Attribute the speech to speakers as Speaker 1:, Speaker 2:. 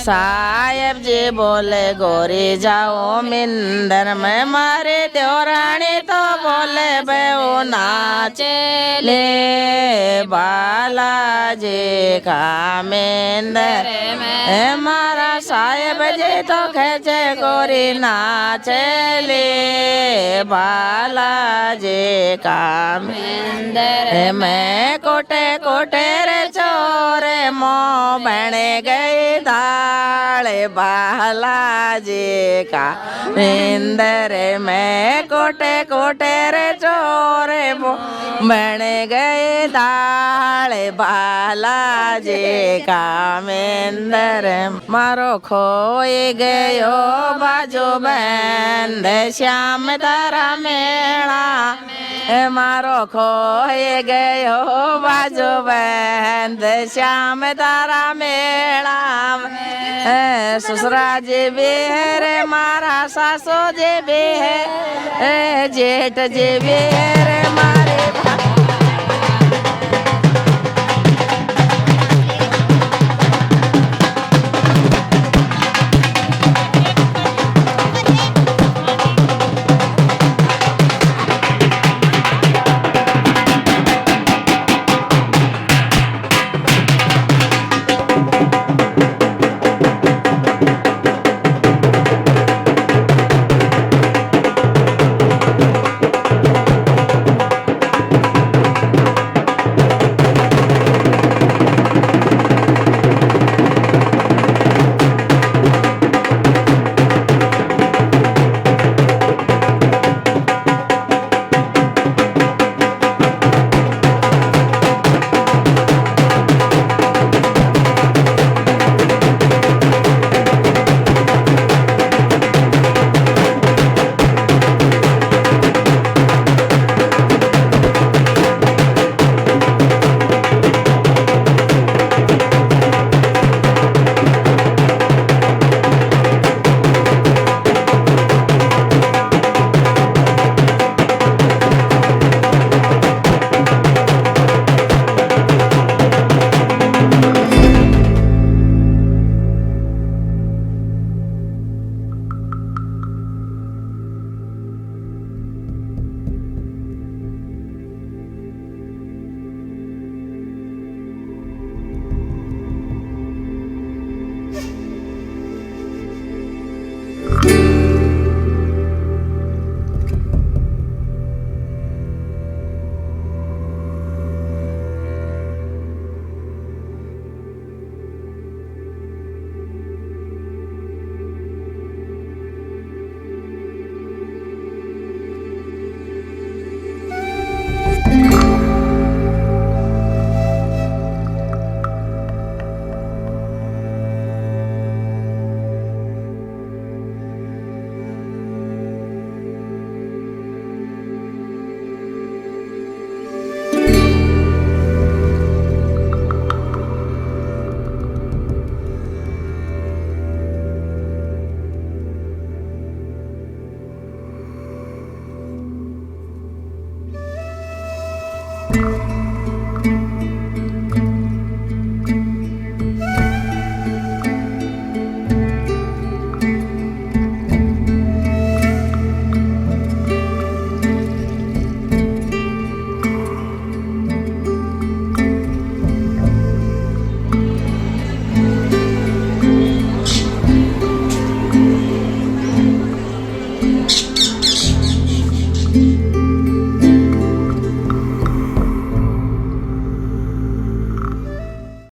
Speaker 1: साहेब जी बोले गोरी जाओ मिंदर में मारे देवरानी तो बोले बेओ नाचे ले बालाजी का मिंदर में मारा साहेब जी तो खेचे गोरी नाचे ले बालाजी का मिंदर में कोटे कोटे रे चोरे मों बने गई दाले बालाजी का इंदर में कोटे कोटे रे चोरे बन गए दाले बालाजी का इंदर मारो खोए गयो बाजो बंद श्याम तारा मेला मारो खोए गयो बाजो बंद श्याम तारा मेला ससुरा जी भी है रे मारा सासो जी भी है जेठ जी भी है रे मारे